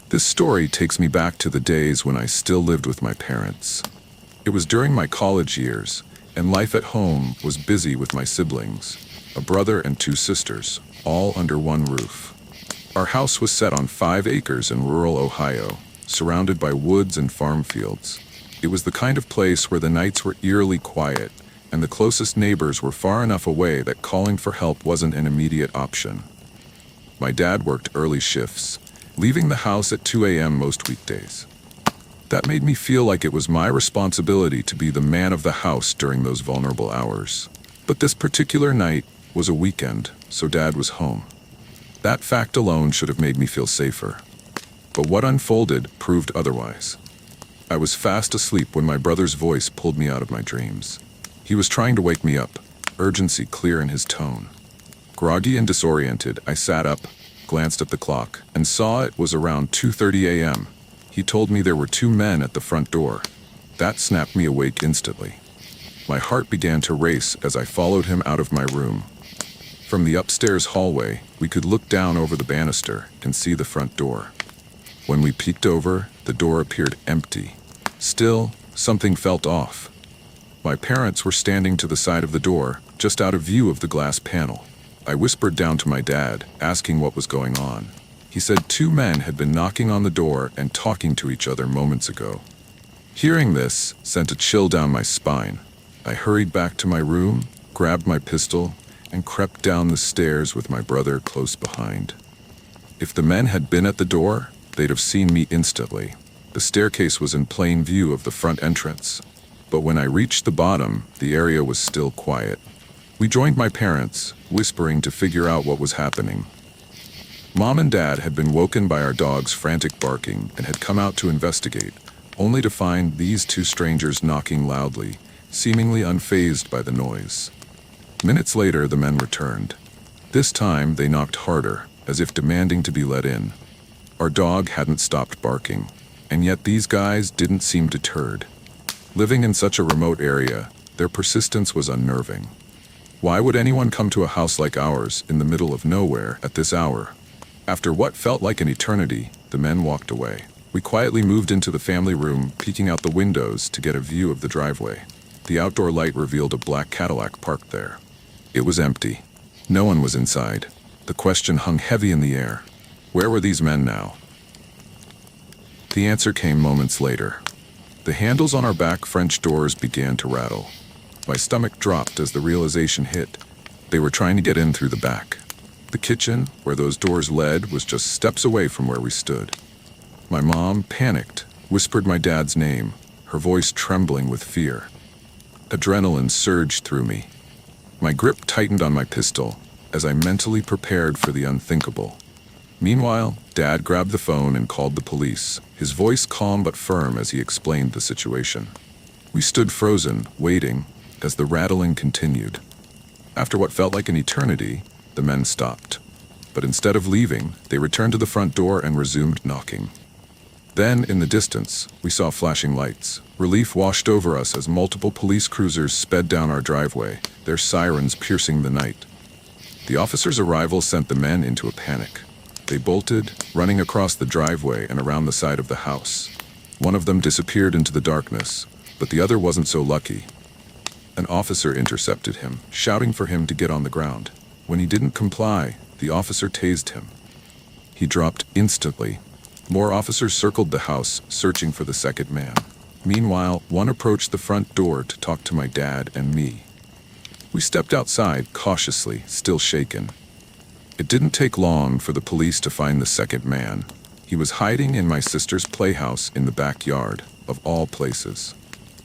This story takes me back to the days when I still lived with my parents. It was during my college years, and life at home was busy with my siblings, a brother and two sisters, all under one roof. Our house was set on 5 acres in rural Ohio, surrounded by woods and farm fields. It was the kind of place where the nights were eerily quiet, and the closest neighbors were far enough away that calling for help wasn't an immediate option. My dad worked early shifts, leaving the house at 2 a.m. most weekdays. That made me feel like it was my responsibility to be the man of the house during those vulnerable hours. But this particular night was a weekend, so Dad was home. That fact alone should have made me feel safer. But what unfolded proved otherwise. I was fast asleep when my brother's voice pulled me out of my dreams. He was trying to wake me up, urgency clear in his tone. Groggy and disoriented, I sat up, glanced at the clock, and saw it was around 2:30 a.m. He told me there were 2 men at the front door. That snapped me awake instantly. My heart began to race as I followed him out of my room. From the upstairs hallway, we could look down over the banister and see the front door. When we peeked over, the door appeared empty. Still, something felt off. My parents were standing to the side of the door, just out of view of the glass panel. I whispered down to my dad, asking what was going on. He said 2 men had been knocking on the door and talking to each other moments ago. Hearing this sent a chill down my spine. I hurried back to my room, grabbed my pistol, and crept down the stairs with my brother close behind. If the men had been at the door, they'd have seen me instantly. The staircase was in plain view of the front entrance. But when I reached the bottom, the area was still quiet. We joined my parents, whispering to figure out what was happening. Mom and Dad had been woken by our dog's frantic barking and had come out to investigate, only to find these 2 strangers knocking loudly, seemingly unfazed by the noise. Minutes later, the men returned. This time, they knocked harder, as if demanding to be let in. Our dog hadn't stopped barking, and yet these guys didn't seem deterred. Living in such a remote area, their persistence was unnerving. Why would anyone come to a house like ours in the middle of nowhere at this hour? After what felt like an eternity, the men walked away. We quietly moved into the family room, peeking out the windows to get a view of the driveway. The outdoor light revealed a black Cadillac parked there. It was empty. No one was inside. The question hung heavy in the air. Where were these men now? The answer came moments later. The handles on our back French doors began to rattle. My stomach dropped as the realization hit. They were trying to get in through the back. The kitchen, where those doors led, was just steps away from where we stood. My mom, panicked, whispered my dad's name, her voice trembling with fear. Adrenaline surged through me. My grip tightened on my pistol as I mentally prepared for the unthinkable. Meanwhile, Dad grabbed the phone and called the police, his voice calm but firm as he explained the situation. We stood frozen, waiting, as the rattling continued. After what felt like an eternity, the men stopped. But instead of leaving, they returned to the front door and resumed knocking. Then, in the distance, we saw flashing lights. Relief washed over us as multiple police cruisers sped down our driveway, their sirens piercing the night. The officers' arrival sent the men into a panic. They bolted, running across the driveway and around the side of the house. One of them disappeared into the darkness, but the other wasn't so lucky. An officer intercepted him, shouting for him to get on the ground. When he didn't comply, the officer tased him. He dropped instantly. More officers circled the house, searching for the second man. Meanwhile, one approached the front door to talk to my dad and me. We stepped outside, cautiously, still shaken. It didn't take long for the police to find the second man. He was hiding in my sister's playhouse in the backyard, of all places.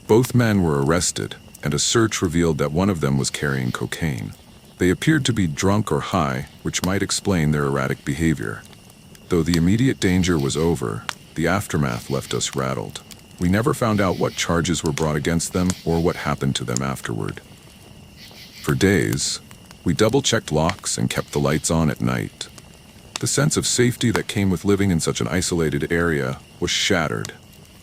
Both men were arrested, and a search revealed that one of them was carrying cocaine. They appeared to be drunk or high, which might explain their erratic behavior. Though the immediate danger was over, the aftermath left us rattled. We never found out what charges were brought against them or what happened to them afterward. For days, we double-checked locks and kept the lights on at night. The sense of safety that came with living in such an isolated area was shattered.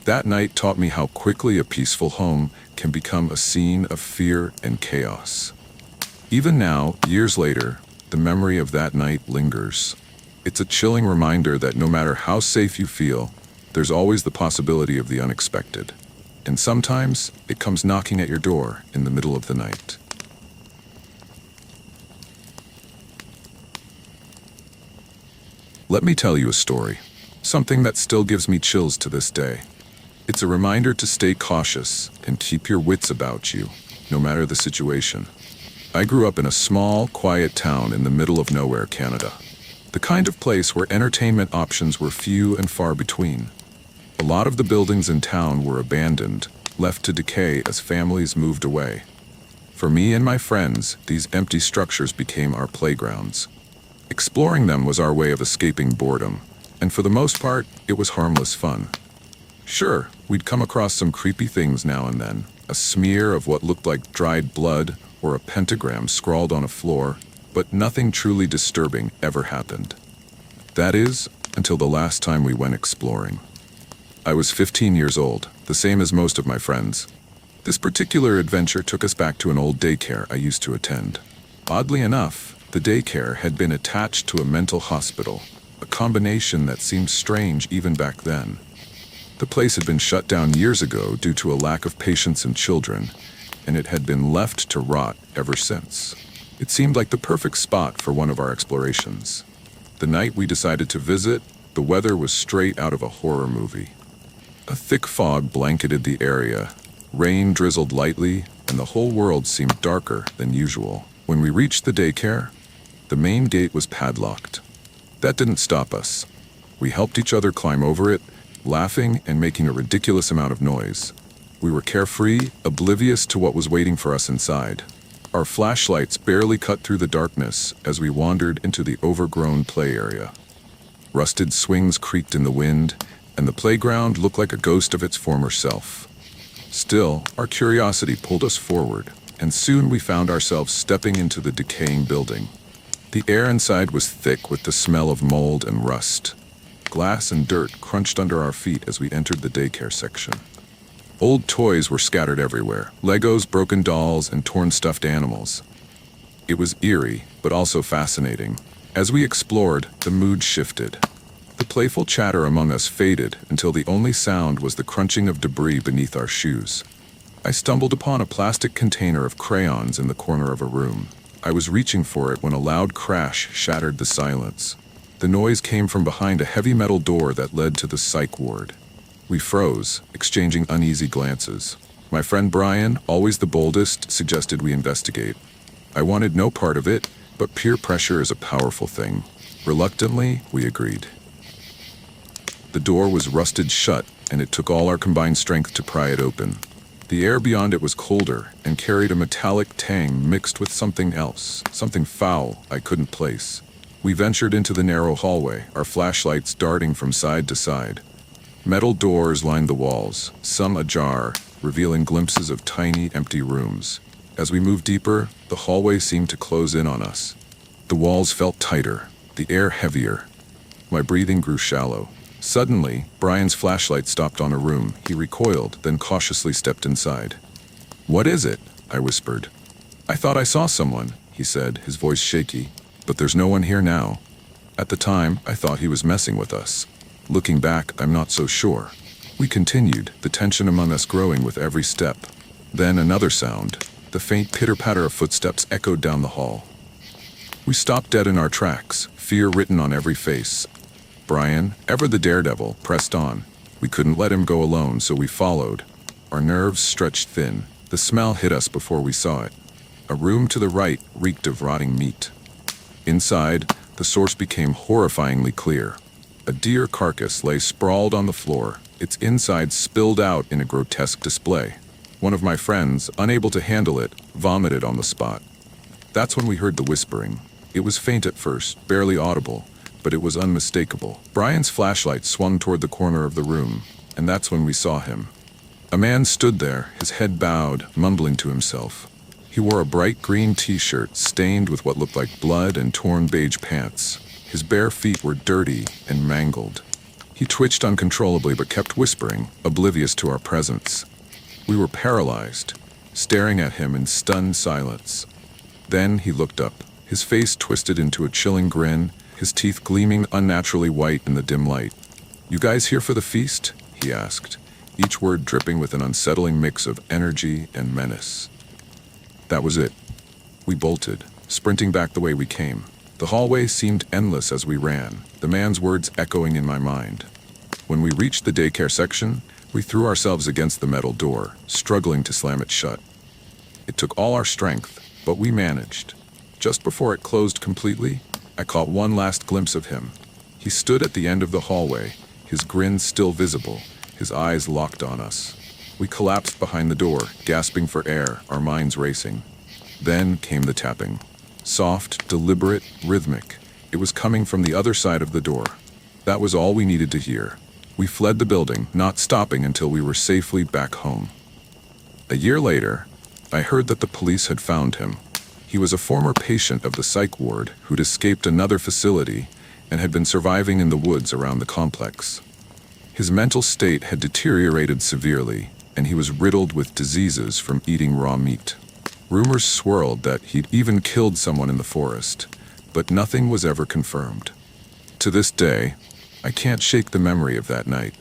That night taught me how quickly a peaceful home can become a scene of fear and chaos. Even now, years later, the memory of that night lingers. It's a chilling reminder that no matter how safe you feel, there's always the possibility of the unexpected. And sometimes it comes knocking at your door in the middle of the night. Let me tell you a story, something that still gives me chills to this day. It's a reminder to stay cautious and keep your wits about you, no matter the situation. I grew up in a small, quiet town in the middle of nowhere, Canada. The kind of place where entertainment options were few and far between. A lot of the buildings in town were abandoned, left to decay as families moved away. For me and my friends, these empty structures became our playgrounds. Exploring them was our way of escaping boredom, and for the most part, it was harmless fun. Sure, we'd come across some creepy things now and then, a smear of what looked like dried blood or a pentagram scrawled on a floor, but nothing truly disturbing ever happened. That is, until the last time we went exploring. I was 15 years old, the same as most of my friends. This particular adventure took us back to an old daycare I used to attend. Oddly enough, the daycare had been attached to a mental hospital, a combination that seemed strange even back then. The place had been shut down years ago due to a lack of patience in children, and it had been left to rot ever since. It seemed like the perfect spot for one of our explorations. The night we decided to visit, the weather was straight out of a horror movie. A thick fog blanketed the area, rain drizzled lightly, and the whole world seemed darker than usual. When we reached the daycare, the main gate was padlocked. That didn't stop us. We helped each other climb over it, laughing and making a ridiculous amount of noise. We were carefree, oblivious to what was waiting for us inside. Our flashlights barely cut through the darkness as we wandered into the overgrown play area. Rusted swings creaked in the wind, and the playground looked like a ghost of its former self. Still, our curiosity pulled us forward, and soon we found ourselves stepping into the decaying building. The air inside was thick with the smell of mold and rust. Glass and dirt crunched under our feet as we entered the daycare section. Old toys were scattered everywhere, Legos, broken dolls, and torn stuffed animals. It was eerie, but also fascinating. As we explored, the mood shifted. The playful chatter among us faded until the only sound was the crunching of debris beneath our shoes. I stumbled upon a plastic container of crayons in the corner of a room. I was reaching for it when a loud crash shattered the silence. The noise came from behind a heavy metal door that led to the psych ward. We froze, exchanging uneasy glances. My friend Brian, always the boldest, suggested we investigate. I wanted no part of it, but peer pressure is a powerful thing. Reluctantly, we agreed. The door was rusted shut, and it took all our combined strength to pry it open. The air beyond it was colder and carried a metallic tang mixed with something else, something foul I couldn't place. We ventured into the narrow hallway, our flashlights darting from side to side. Metal doors lined the walls, some ajar, revealing glimpses of tiny, empty rooms. As we moved deeper, the hallway seemed to close in on us. The walls felt tighter, the air heavier. My breathing grew shallow. Suddenly, Brian's flashlight stopped on a room. He recoiled, then cautiously stepped inside. "What is it?" I whispered. "I thought I saw someone," he said, his voice shaky. "But there's no one here now." At the time, I thought he was messing with us. Looking back, I'm not so sure. We continued, the tension among us growing with every step. Then another sound. The faint pitter-patter of footsteps echoed down the hall. We stopped dead in our tracks, fear written on every face. Brian, ever the daredevil, pressed on. We couldn't let him go alone, so we followed. Our nerves stretched thin. The smell hit us before we saw it. A room to the right reeked of rotting meat. Inside, the source became horrifyingly clear. A deer carcass lay sprawled on the floor, its insides spilled out in a grotesque display. One of my friends, unable to handle it, vomited on the spot. That's when we heard the whispering. It was faint at first, barely audible, but it was unmistakable. Brian's flashlight swung toward the corner of the room, and that's when we saw him. A man stood there, his head bowed, mumbling to himself. He wore a bright green t-shirt stained with what looked like blood and torn beige pants. His bare feet were dirty and mangled. He twitched uncontrollably but kept whispering, oblivious to our presence. We were paralyzed, staring at him in stunned silence. Then he looked up, his face twisted into a chilling grin, his teeth gleaming unnaturally white in the dim light. "You guys here for the feast?" he asked, each word dripping with an unsettling mix of energy and menace. That was it. We bolted, sprinting back the way we came. The hallway seemed endless as we ran, the man's words echoing in my mind. When we reached the daycare section, we threw ourselves against the metal door, struggling to slam it shut. It took all our strength, but we managed. Just before it closed completely, I caught one last glimpse of him. He stood at the end of the hallway, his grin still visible, his eyes locked on us. We collapsed behind the door, gasping for air, our minds racing. Then came the tapping. Soft, deliberate, rhythmic. It was coming from the other side of the door. That was all we needed to hear. We fled the building, not stopping until we were safely back home. A year later, I heard that the police had found him. He was a former patient of the psych ward who'd escaped another facility and had been surviving in the woods around the complex. His mental state had deteriorated severely, and he was riddled with diseases from eating raw meat. Rumors swirled that he'd even killed someone in the forest, but nothing was ever confirmed. To this day, I can't shake the memory of that night.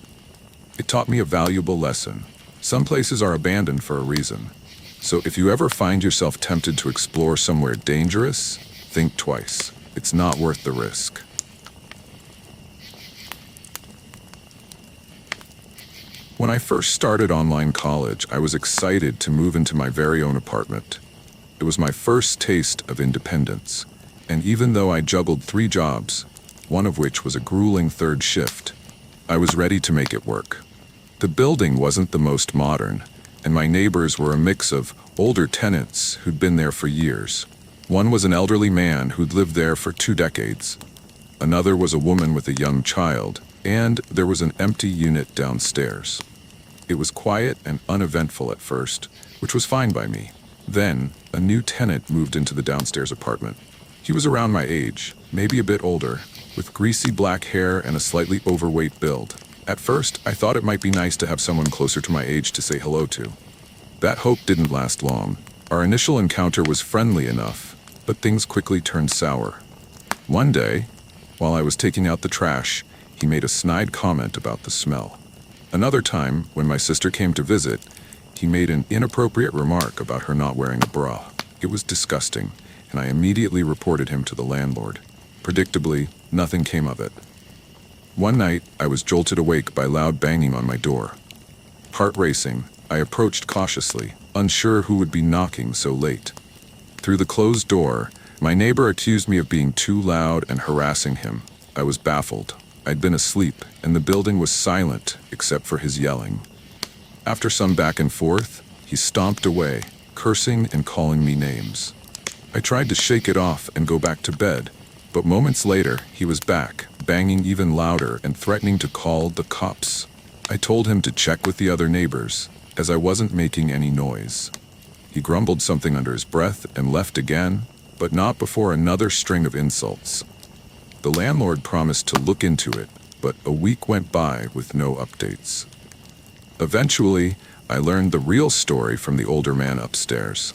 It taught me a valuable lesson. Some places are abandoned for a reason. So if you ever find yourself tempted to explore somewhere dangerous, think twice. It's not worth the risk. When I first started online college, I was excited to move into my very own apartment. It was my first taste of independence, and even though I juggled 3 jobs, one of which was a grueling 3rd shift, I was ready to make it work. The building wasn't the most modern, and my neighbors were a mix of older tenants who'd been there for years. One was an elderly man who'd lived there for 2 decades. Another was a woman with a young child, and there was an empty unit downstairs. It was quiet and uneventful at first, which was fine by me. Then, a new tenant moved into the downstairs apartment. He was around my age, maybe a bit older, with greasy black hair and a slightly overweight build. At first, I thought it might be nice to have someone closer to my age to say hello to. That hope didn't last long. Our initial encounter was friendly enough, but things quickly turned sour. One day, while I was taking out the trash, he made a snide comment about the smell. Another time, when my sister came to visit, he made an inappropriate remark about her not wearing a bra. It was disgusting, and I immediately reported him to the landlord. Predictably, nothing came of it. One night, I was jolted awake by loud banging on my door. Heart racing, I approached cautiously, unsure who would be knocking so late. Through the closed door, my neighbor accused me of being too loud and harassing him. I was baffled. I'd been asleep, and the building was silent except for his yelling. After some back and forth, he stomped away, cursing and calling me names. I tried to shake it off and go back to bed, but moments later, he was back, banging even louder and threatening to call the cops. I told him to check with the other neighbors, as I wasn't making any noise. He grumbled something under his breath and left again, but not before another string of insults. The landlord promised to look into it, but a week went by with no updates. Eventually, I learned the real story from the older man upstairs.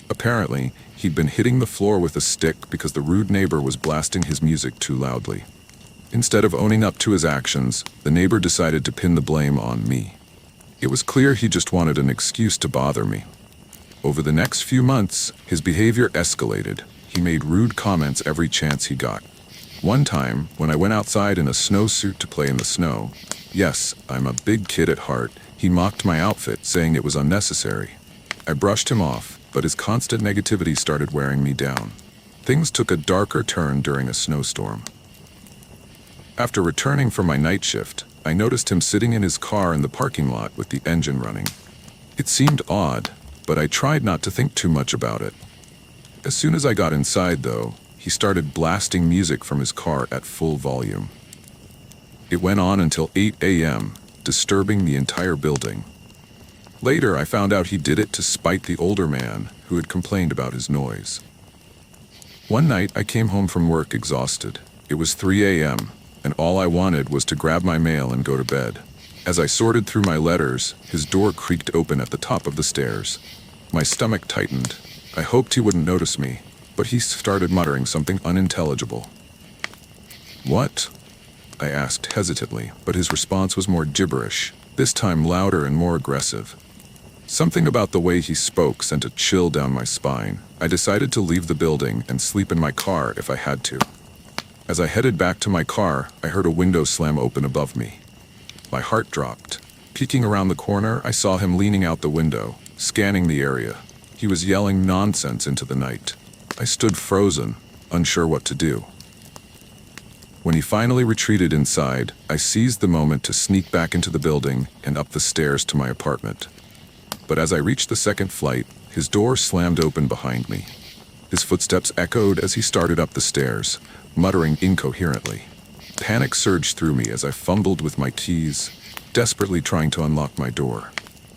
Apparently, he'd been hitting the floor with a stick because the rude neighbor was blasting his music too loudly. Instead of owning up to his actions, the neighbor decided to pin the blame on me. It was clear he just wanted an excuse to bother me. Over the next few months, his behavior escalated. He made rude comments every chance he got. One time, when I went outside in a snowsuit to play in the snow, yes, I'm a big kid at heart, he mocked my outfit, saying it was unnecessary. I brushed him off, but his constant negativity started wearing me down. Things took a darker turn during a snowstorm. After returning from my night shift, I noticed him sitting in his car in the parking lot with the engine running. It seemed odd, but I tried not to think too much about it. As soon as I got inside, though, he started blasting music from his car at full volume. It went on until 8 a.m., disturbing the entire building. Later, I found out he did it to spite the older man who had complained about his noise. One night, I came home from work exhausted. It was 3 a.m., and all I wanted was to grab my mail and go to bed. As I sorted through my letters, his door creaked open at the top of the stairs. My stomach tightened. I hoped he wouldn't notice me, but he started muttering something unintelligible. "What?" I asked hesitantly, but his response was more gibberish, this time louder and more aggressive. Something about the way he spoke sent a chill down my spine. I decided to leave the building and sleep in my car if I had to. As I headed back to my car, I heard a window slam open above me. My heart dropped. Peeking around the corner, I saw him leaning out the window, scanning the area. He was yelling nonsense into the night. I stood frozen, unsure what to do. When he finally retreated inside, I seized the moment to sneak back into the building and up the stairs to my apartment. But as I reached the second flight, his door slammed open behind me. His footsteps echoed as he started up the stairs, muttering incoherently. Panic surged through me as I fumbled with my keys, desperately trying to unlock my door.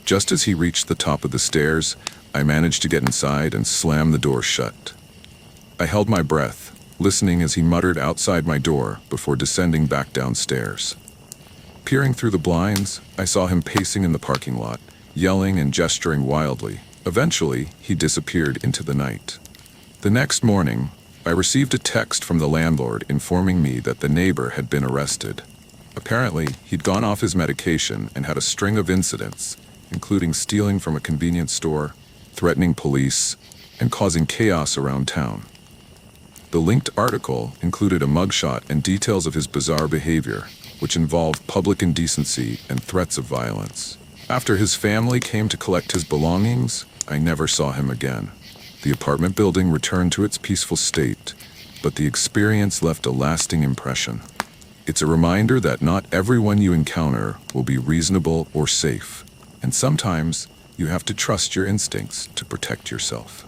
Just as he reached the top of the stairs, I managed to get inside and slam the door shut. I held my breath, listening as he muttered outside my door before descending back downstairs. Peering through the blinds, I saw him pacing in the parking lot, yelling and gesturing wildly. Eventually, he disappeared into the night. The next morning, I received a text from the landlord informing me that the neighbor had been arrested. Apparently, he'd gone off his medication and had a string of incidents, including stealing from a convenience store, threatening police, and causing chaos around town. The linked article included a mugshot and details of his bizarre behavior, which involved public indecency and threats of violence. After his family came to collect his belongings, I never saw him again. The apartment building returned to its peaceful state, but the experience left a lasting impression. It's a reminder that not everyone you encounter will be reasonable or safe, and sometimes you have to trust your instincts to protect yourself.